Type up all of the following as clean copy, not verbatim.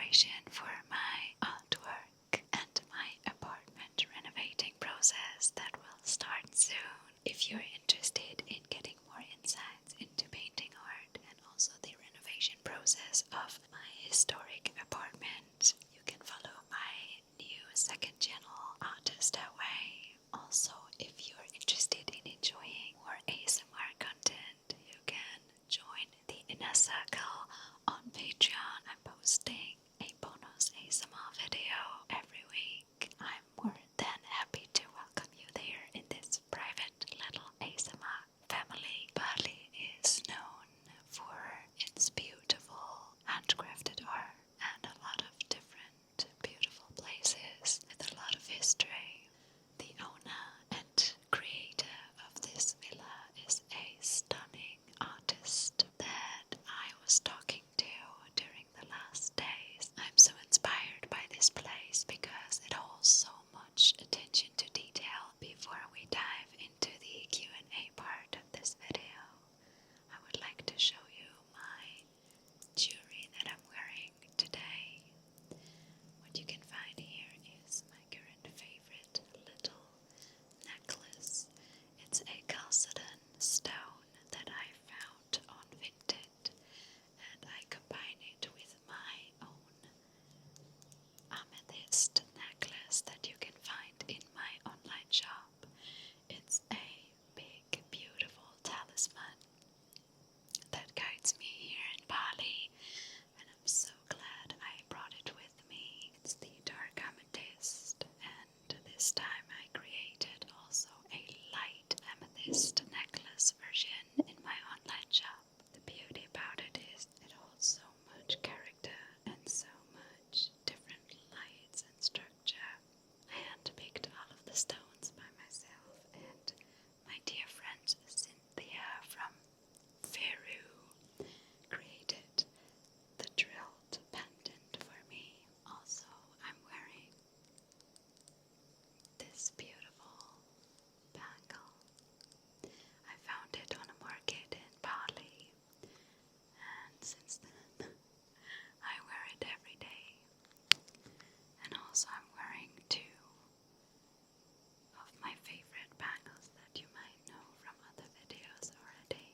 inspiration for my artwork and my apartment renovating process that will start soon. If you're interested in getting more insights into painting art and also the renovation process of my historic apartment, you can follow my new second channel, Artist Away. Also, if you're interested in enjoying more ASMR content, you can join the Inner Circle on Patreon. I'm posting a bonus ASMR video every week. I'm more than happy to welcome you there in this private little ASMR family. Bali is known for its beautiful handcrafted art and a lot of different beautiful places with a lot of history. The owner and creator of this villa is a stunning artist that I was talking to during the last days. I'm so inspired by this place because it holds so much attention to detail. Before we dive into the Q&A part of this video, I would like to show you my jewelry that I'm wearing today. What you can find here is my current favorite little necklace. It's a calcedon stone that I found on Vinted, and I combine it with my own amethyst necklace that you can find in my online shop. It's a big, beautiful talisman that guides me here in Bali, and I'm so glad I brought it with me. It's the dark amethyst, and this time I created also a light amethyst necklace version in my online shop. The beauty about it is it holds so much character and so much different lights and structure. I handpicked all of the stones by myself, and my dear friend Cynthia from Fern created the drilled pendant for me. Also, I'm wearing this beautiful bangle. I found it on a market in Bali, and since then I wear it every day. And also I'm wearing two of my favorite bangles that you might know from other videos already.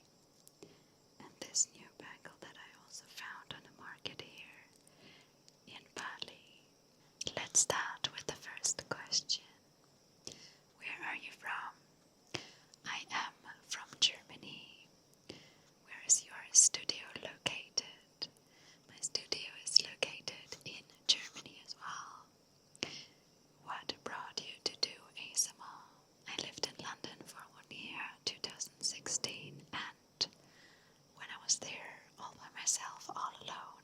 And this new bangle that I also found on a market here in Bali. Let's start with the first question. Where are you from? I am from Germany. Where is your studio located? My studio is located in Germany as well. What brought you to do ASMR? I lived in London for 1 year, 2016, and when I was there all by myself, all alone,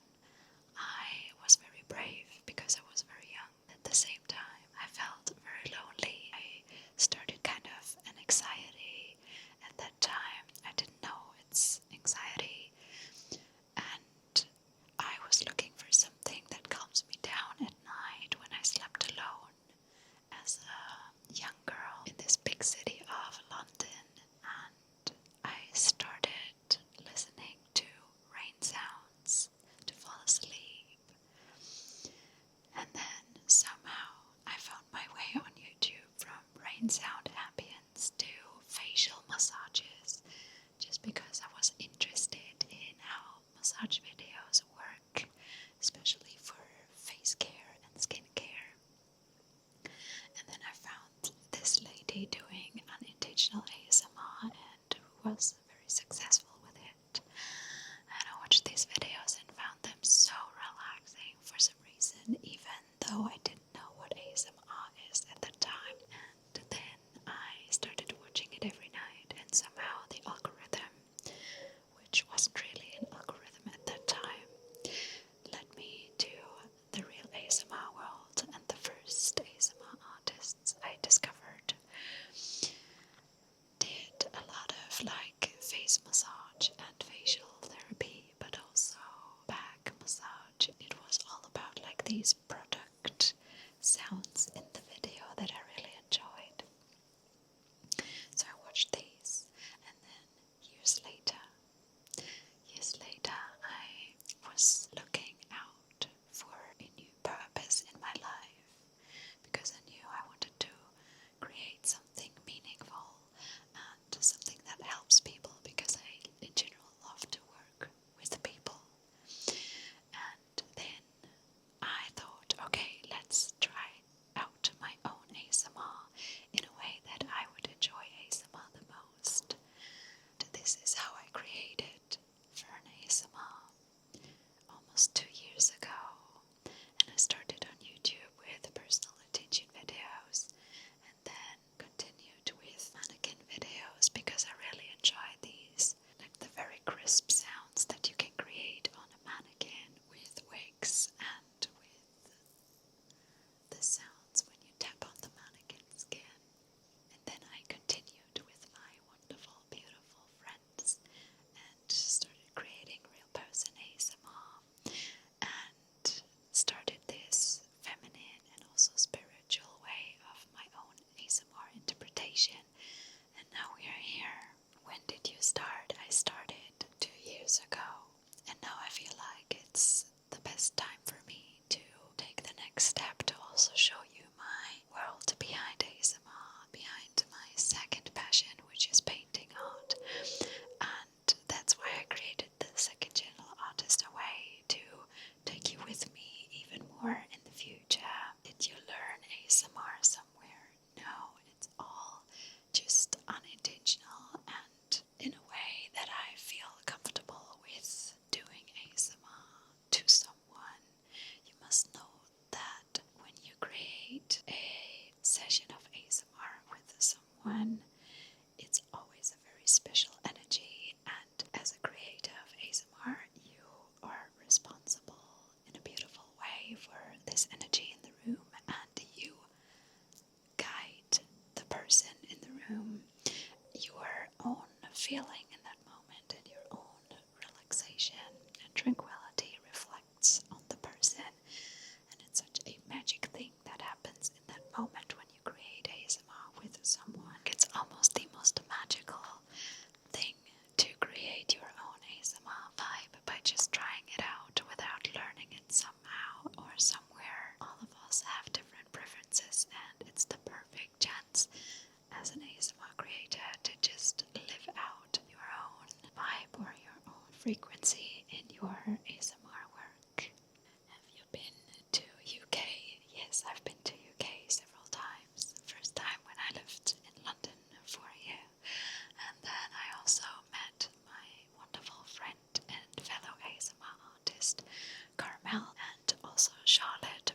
I was very brave because I was very young. At the same time, I felt very lonely. I started kind of an anxiety. At that time, I didn't know it's anxiety, and I was looking for something that calms me down at night when I slept alone as a young girl in this big city of London. And I started listening to rain sounds to fall asleep. And then somehow I found my way on YouTube from rain sound ambience to facial massages, just because I was interested in how massage videos work, especially for face care and skin care. And then I found this lady doing unintentional ASMR and who was very successful with it. And I watched these videos and found them so relaxing for some reason, even though I didn't know what ASMR is at the time. And then I started watching it every night, and somehow the algorithm, which wasn't really an algorithm at that time, led me to the real ASMR world. And the first ASMR artists I discovered did a lot of like face massage and facial therapy, but also back massage. It was all about like these product sounds in the video that I really enjoyed. So I watched these, and then years later, I was looking out for a next step to also show you my world behind ASMR, behind my second passion, which is painting art. And that's why I created the second channel, Artist Away, to take you with me even more in the future. Did you learn ASMR somewhere? No, it's all just unintentional and in a way that I feel comfortable with doing ASMR to someone. You must know that when you create a session of ASMR with someone, it's always a very special energy, and as a creator of ASMR, you are responsible in a beautiful way for this energy in the room, and you guide the person in the room. Your own feeling in that moment and your own relaxation and tranquility reflects on the person, and it's such a magic thing that happens in that moment when you create ASMR with someone. It's almost the most magical thing to create your own ASMR vibe by just trying it out without learning it somehow or somewhere. All of us have different preferences, and it's the perfect chance as an ASMR creator to just live out your own vibe or your own frequency in your ASMR work. Have you been to UK? Yes, I've been to UK several times. The first time when I lived in London for a year, and then I also met my wonderful friend and fellow ASMR artist Carmel, and also Charlotte,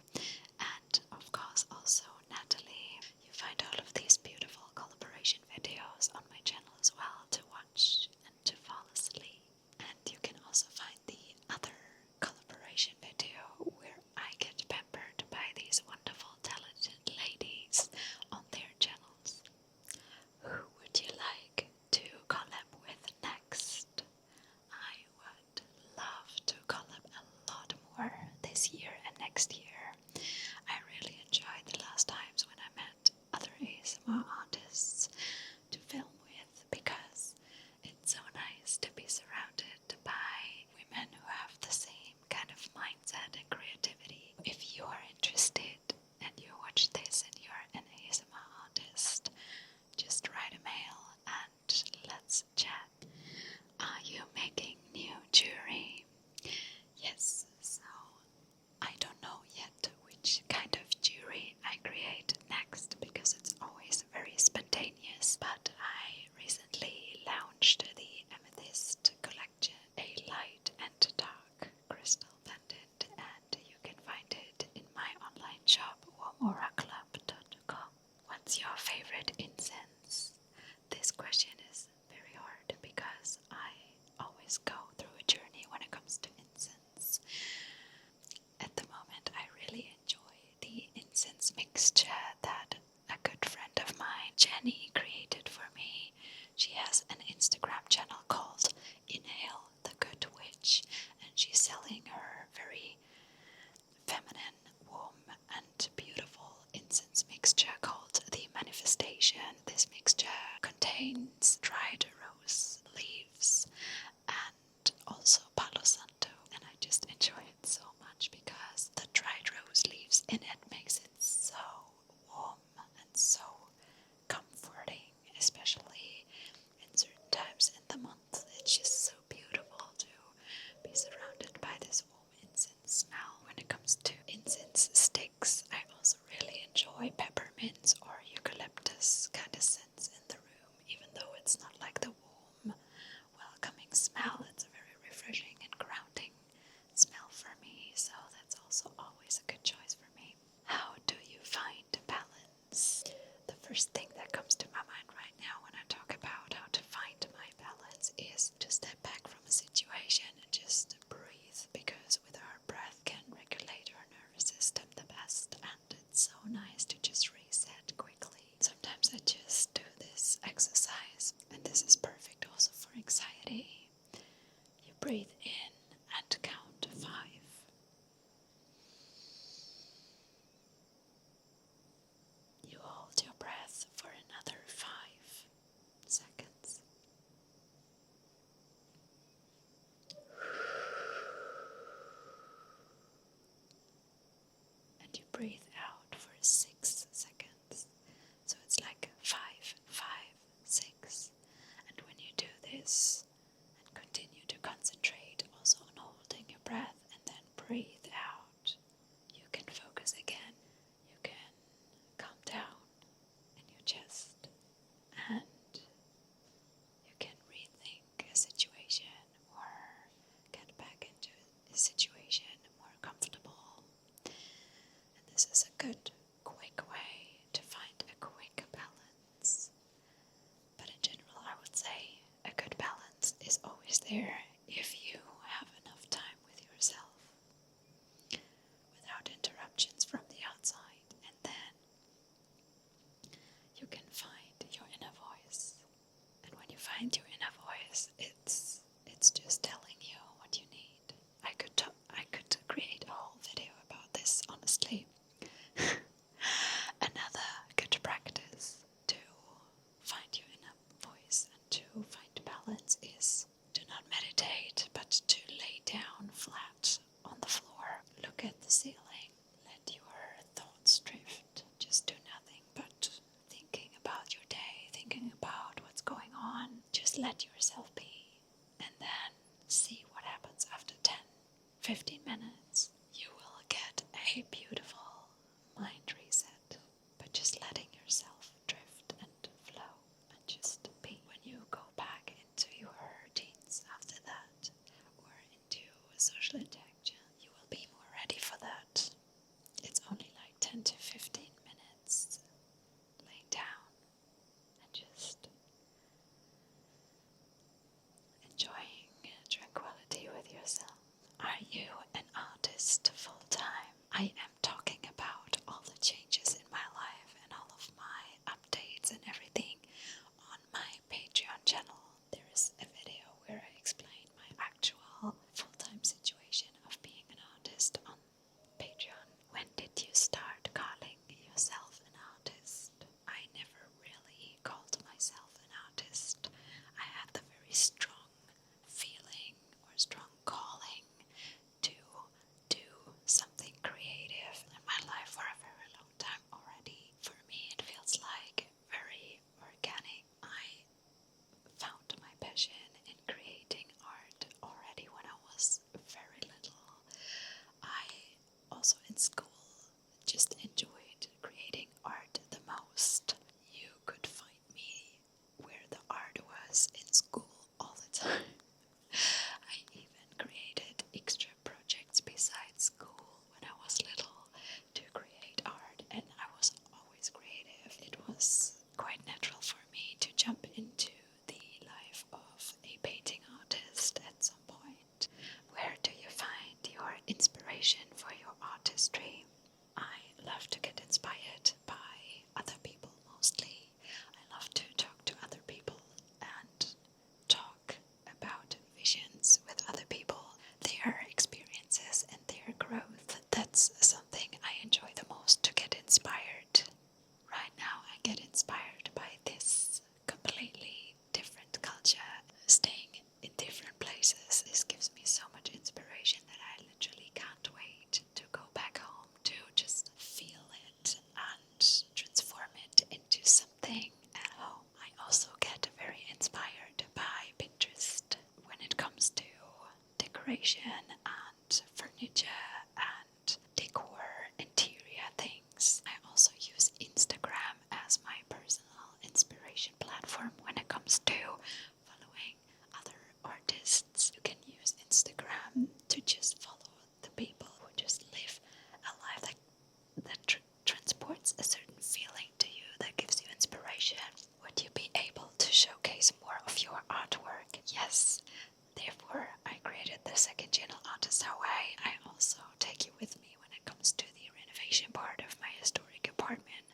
and of course also Natalie. You find all of these beautiful collaboration videos on my channel as well to watch and to fall asleep. And you can also find the other collaboration video where I get pampered by these wonderful talented ladies on their channels. Who would you like to collab with next? I would love to collab a lot more this year and next year. I really enjoyed the last times when I met other ASMR artists to film with, because it's so nice to be surrounded by women who have the same kind of mindset and creativity. If you are interested and you watch this and you're an ASMR artist, just write a mail and let's chat. Are you making new jewelry? Yes, so I don't know yet which kind of jewelry I create next, because it's always very spontaneous, but I recently launched the Amethyst collection, a light and dark crystal pendant, and you can find it in my online shop, warmoraclub.com. What's your favorite incense? This question is very hard because I always go through a journey when it comes to incense. At the moment, I really enjoy the incense mixture that a good friend of mine, Jenny, created for me. She has an Instagram channel called Inhale the Good Witch, and she's selling her very feminine, warm, and beautiful incense mixture called the Manifestation. This mixture contains dried rose leaves and also Palo Santo, and I just enjoy it so much because the dried rose leaves in it makes it so warm and so comforting, especially in certain times in the month. It's just so beautiful to be surrounded by this warm incense smell. When it comes to incense sticks, I also really enjoy peppermints or eucalyptus kind of scents in the room, even though it's not like the warm, welcoming smell. It's a very refreshing and grounding smell for me, so that's also always a good choice for me. How do you find balance? The first thing that comes to my mind right now when I talk about how to find my balance is to step back from a situation and just breathe, because with our breath can regulate our nervous system the breathe out for 6 seconds. So it's like 5, 5, 6. And when you do this and continue to concentrate also on holding your breath and then breathe out, you can focus again. You can calm down in your chest and you can rethink a situation or get back into a situation more comfortable. And this is a good, quick way to find a quick balance. But in general, I would say a good balance is always there if you have enough time with yourself without interruptions from the outside. And then you can find your inner voice. And when you find your inner voice, it's just telling you what you need. I could create a whole video about this, honestly. Another good practice to find your inner voice and to find balance is to not meditate, but to lay down flat on the floor. Look at the ceiling. Let your thoughts drift. Just do nothing but thinking about your day, thinking about what's going on. Just let yourself be. And then see what happens after 10, 15 minutes. You will get a beautiful mind reset by just letting yourself drift and flow and just be. When you go back into your routines after that or into a social interaction, you will be more ready for that. It's only like 10 to 15 minutes laying down and just enjoying tranquility with yourself. Are you an artist full time? I am talking about all the changes in my life and all of my updates and everything on my Patreon channel. There is a video where I explain my actual full-time situation of being an artist on Patreon. When did you start calling yourself an artist? I never really called myself an artist. I had the very strong feeling or strong calling to do something creative in my life for a very long time already. For me, it feels like very organic. I found my passion in creating art already when I was very little. I also in school just enjoyed creating art the most. You could find me where the art was in school all the time. I even created extra projects besides school when I was little to create art, and I was always creative. It was quite natural for me to jump into the life of a painting artist at some point. Where do you find your inspiration for your artistry? I love to get inspired by other people mostly. I love to talk to other people and talk about visions with other people, their experiences and their growth. That's something I enjoy the most, to get inspired. Right now I get inspired by this completely different culture, staying in different places. This gives me so much inspiration that I literally can't wait to go back home to just feel it and transform it into something at home. I also get very inspired by Pinterest when it comes to decoration and furniture and decor, interior things. I also use Instagram as my personal inspiration platform when it comes to following other artists. You can use Instagram to just follow the people who just live a life that transports a certain feeling to you, that gives you inspiration. Would you be able to showcase more of your artwork? Yes. Therefore, I created the second channel, Artist Hawaii. I also take you with me when it comes to the renovation part of my historic apartment.